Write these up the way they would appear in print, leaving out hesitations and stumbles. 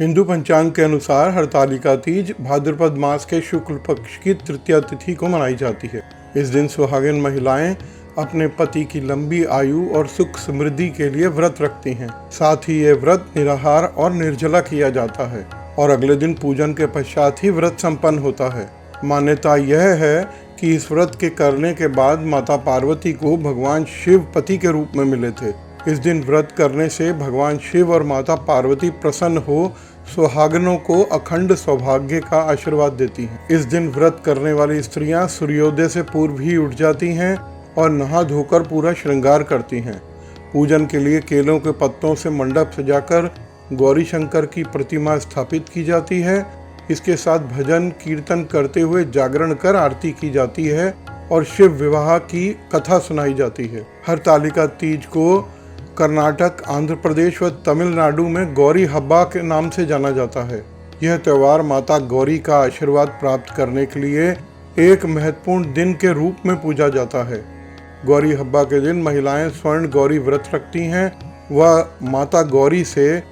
हिंदू पंचांग के अनुसार हरतालिका तीज भाद्रपद मास के शुक्ल पक्ष की तृतीया तिथि को मनाई जाती है। इस दिन सुहागिन महिलाएं अपने पति की लंबी आयु और सुख समृद्धि के लिए व्रत रखती हैं। साथ ही ये व्रत निराहार और निर्जला किया जाता है और अगले दिन पूजन के पश्चात ही व्रत संपन्न होता है। मान्यता यह है कि इस व्रत के करने के बाद माता पार्वती को भगवान शिव पति के रूप में मिले थे। इस दिन व्रत करने से भगवान शिव और माता पार्वती प्रसन्न हो सुहागनों को अखंड सौभाग्य का आशीर्वाद देती हैं। इस दिन व्रत करने वाली स्त्रियां सूर्योदय से पूर्व ही उठ जाती हैं और नहा धोकर पूरा श्रृंगार करती हैं। पूजन के लिए केलों के पत्तों से मंडप सजाकर गौरी शंकर की प्रतिमा स्थापित की जाती है। इसके साथ भजन कीर्तन करते हुए जागरण कर आरती की जाती है और शिव विवाह की कथा सुनाई जाती है। हरतालिका तीज को कर्नाटक, आंध्र प्रदेश व तमिलनाडु में गौरी हब्बा के नाम से जाना जाता है। यह त्यौहार माता गौरी का आशीर्वाद प्राप्त करने के लिए एक महत्वपूर्ण दिन के रूप में पूजा जाता है। गौरी हब्बा के दिन महिलाएं स्वर्ण गौरी व्रत रखती हैं व माता गौरी से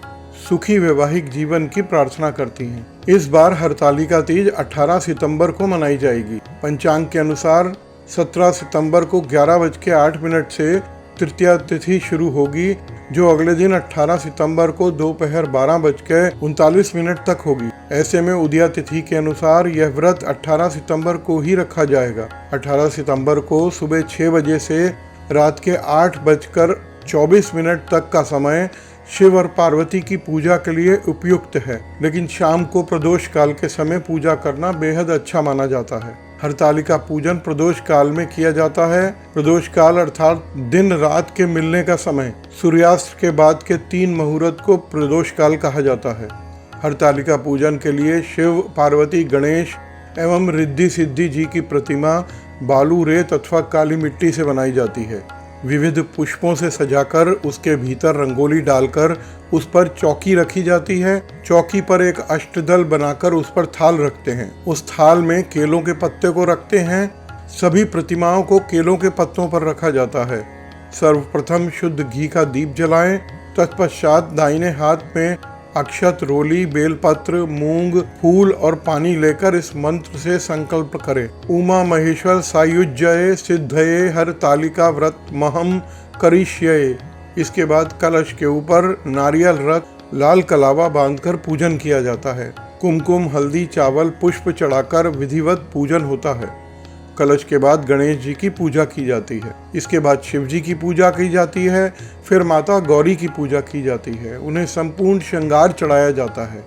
सुखी वैवाहिक जीवन की प्रार्थना करती हैं। इस बार हरतालिका तीज 18 सितंबर को मनाई जाएगी। पंचांग के अनुसार 17 सितंबर को 11:08 से तृतीया तिथि शुरू होगी, जो अगले दिन 18 सितंबर को दोपहर 12:39 तक होगी। ऐसे में उदया तिथि के अनुसार यह व्रत 18 सितंबर को ही रखा जाएगा। 18 सितंबर को सुबह 6 बजे से रात के 8:24 तक का समय शिव और पार्वती की पूजा के लिए उपयुक्त है, लेकिन शाम को प्रदोष काल के समय पूजा करना बेहद अच्छा माना जाता है। हरतालिका पूजन प्रदोष काल में किया जाता है। प्रदोष काल अर्थात दिन रात के मिलने का समय। सूर्यास्त के बाद के 3 मुहूर्त को प्रदोष काल कहा जाता है। हरतालिका पूजन के लिए शिव, पार्वती, गणेश एवं रिद्धि सिद्धि जी की प्रतिमा बालू, रेत अथवा काली मिट्टी से बनाई जाती है। विविध पुष्पों से सजाकर उसके भीतर रंगोली डालकर उस पर चौकी रखी जाती है। चौकी पर एक अष्टदल बनाकर उस पर थाल रखते हैं। उस थाल में केलों के पत्ते को रखते हैं। सभी प्रतिमाओं को केलों के पत्तों पर रखा जाता है। सर्वप्रथम शुद्ध घी का दीप जलाएं। तत्पश्चात दाहिने हाथ में अक्षत, रोली, बेलपत्र, मूंग, फूल और पानी लेकर इस मंत्र से संकल्प करें। उमा महेश्वर सायुज्यये सिद्धये हरतालिका व्रत महम करिष्ये। इसके बाद कलश के ऊपर नारियल रख लाल कलावा बांधकर पूजन किया जाता है। कुमकुम, हल्दी, चावल, पुष्प चढ़ाकर विधिवत पूजन होता है। कलश के बाद गणेश जी की पूजा की जाती है। इसके बाद शिव जी की पूजा की जाती है। फिर माता गौरी की पूजा की जाती है। उन्हें संपूर्ण श्रृंगार चढ़ाया जाता है।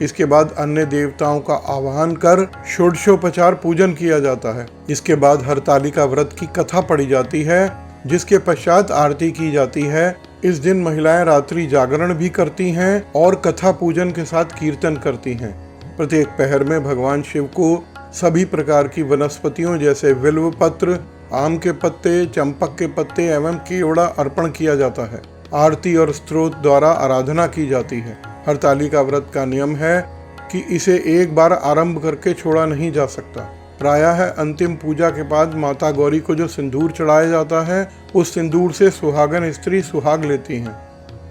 इसके बाद अन्य देवताओं का आवाहन कर षोडशोपचार पूजन किया जाता है। इसके बाद हरतालिका व्रत की कथा पढ़ी जाती है, जिसके पश्चात आरती की जाती है। इस दिन महिलाएं रात्रि जागरण भी करती हैं और कथा पूजन के साथ कीर्तन करती हैं। प्रत्येक पहर में भगवान शिव को सभी प्रकार की वनस्पतियों जैसे बिल्व पत्र, आम के पत्ते, चंपक के पत्ते एवं केवड़ा अर्पण किया जाता है। आरती और स्तोत्र द्वारा आराधना की जाती है। हरतालिका व्रत का नियम है कि इसे एक बार आरंभ करके छोड़ा नहीं जा सकता। प्रायः अंतिम पूजा के बाद माता गौरी को जो सिंदूर चढ़ाया जाता है, उस सिंदूर से सुहागन स्त्री सुहाग लेती हैं।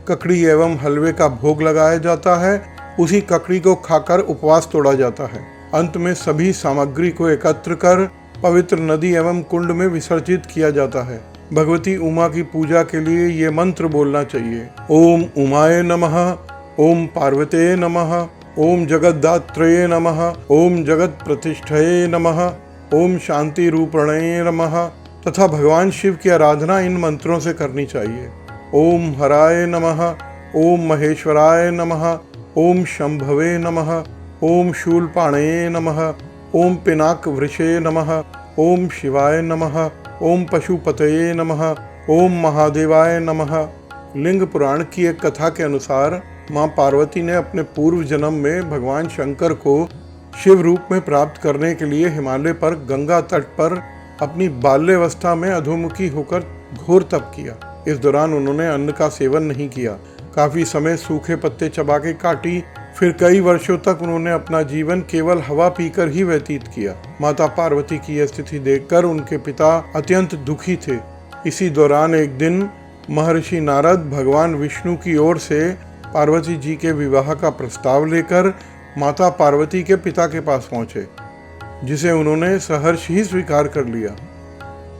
ककड़ी एवं हलवे का भोग लगाया जाता है। उसी ककड़ी को खाकर उपवास तोड़ा जाता है। अंत में सभी सामग्री को एकत्र कर पवित्र नदी एवं कुंड में विसर्जित किया जाता है। भगवती उमा की पूजा के लिए ये मंत्र बोलना चाहिए। ओम उमाय नमः, ओम पार्वते नमः, ओम जगद्धात्रये नमः, ओम जगत प्रतिष्ठये नमः, ओम शांति रूपणे नमः तथा भगवान शिव की आराधना इन मंत्रों से करनी चाहिए। ओम हराय नमः, ओम महेश्वराय नमः, ओम शंभवे नमः, ओम शूलपाणये नमः, ओम पिनाक वृषे नमः, ओम शिवाय नमः, ओम पशुपतये नमः, ओम महादेवाय नमः। लिंग पुराण की एक कथा के अनुसार मां पार्वती ने अपने पूर्व जन्म में भगवान शंकर को शिव रूप में प्राप्त करने के लिए हिमालय पर गंगा तट पर अपनी बाल्यावस्था में अधोमुखी होकर घोर तप किया। इस दौरान उन्होंने अन्न का सेवन नहीं किया। काफी समय सूखे पत्ते चबा के काटी। फिर कई वर्षों तक उन्होंने अपना जीवन केवल हवा पीकर ही व्यतीत किया। माता पार्वती की यह स्थिति देखकर उनके पिता अत्यंत दुखी थे। इसी दौरान एक दिन महर्षि नारद भगवान विष्णु की ओर से पार्वती जी के विवाह का प्रस्ताव लेकर माता पार्वती के पिता के पास पहुंचे, जिसे उन्होंने सहर्ष ही स्वीकार कर लिया।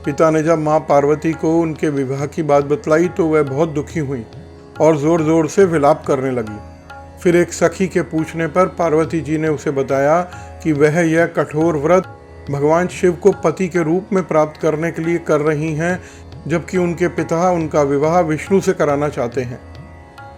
पिता ने जब मां पार्वती को उनके विवाह की बात बतलाई तो वह बहुत दुखी हुई और जोर जोर से विलाप करने लगी। फिर एक सखी के पूछने पर पार्वती जी ने उसे बताया कि वह यह कठोर व्रत भगवान शिव को पति के रूप में प्राप्त करने के लिए कर रही हैं, जबकि उनके पिता उनका विवाह विष्णु से कराना चाहते हैं।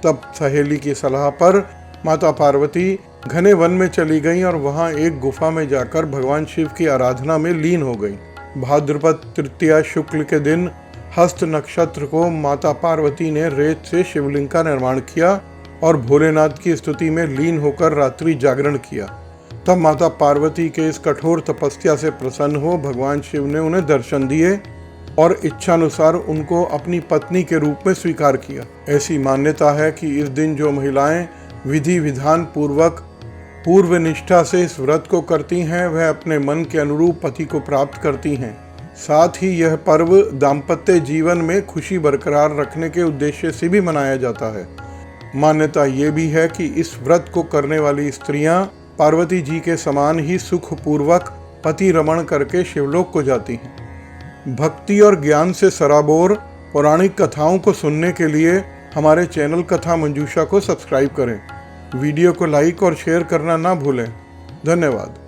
तब सहेली की सलाह पर माता पार्वती घने वन में चली गईं और वहां एक गुफा में जाकर भगवान शिव की आराधना में लीन हो गईं। भाद्रपद तृतीया शुक्ल के दिन हस्त नक्षत्र को माता पार्वती ने रेत से शिवलिंग का निर्माण किया और भोलेनाथ की स्तुति में लीन होकर रात्रि जागरण किया। तब माता पार्वती के इस कठोर तपस्या से प्रसन्न हो भगवान शिव ने उन्हें दर्शन दिए और इच्छानुसार उनको अपनी पत्नी के रूप में स्वीकार किया। ऐसी मान्यता है कि इस दिन जो महिलाएं विधि विधान पूर्वक पूर्व निष्ठा से इस व्रत को करती हैं, वह अपने मन के अनुरूप पति को प्राप्त करती हैं। साथ ही यह पर्व दाम्पत्य जीवन में खुशी बरकरार रखने के उद्देश्य से भी मनाया जाता है। मान्यता ये भी है कि इस व्रत को करने वाली स्त्रियां पार्वती जी के समान ही सुखपूर्वक पति रमण करके शिवलोक को जाती हैं। भक्ति और ज्ञान से सराबोर पौराणिक कथाओं को सुनने के लिए हमारे चैनल कथा मंजूषा को सब्सक्राइब करें। वीडियो को लाइक और शेयर करना ना भूलें। धन्यवाद।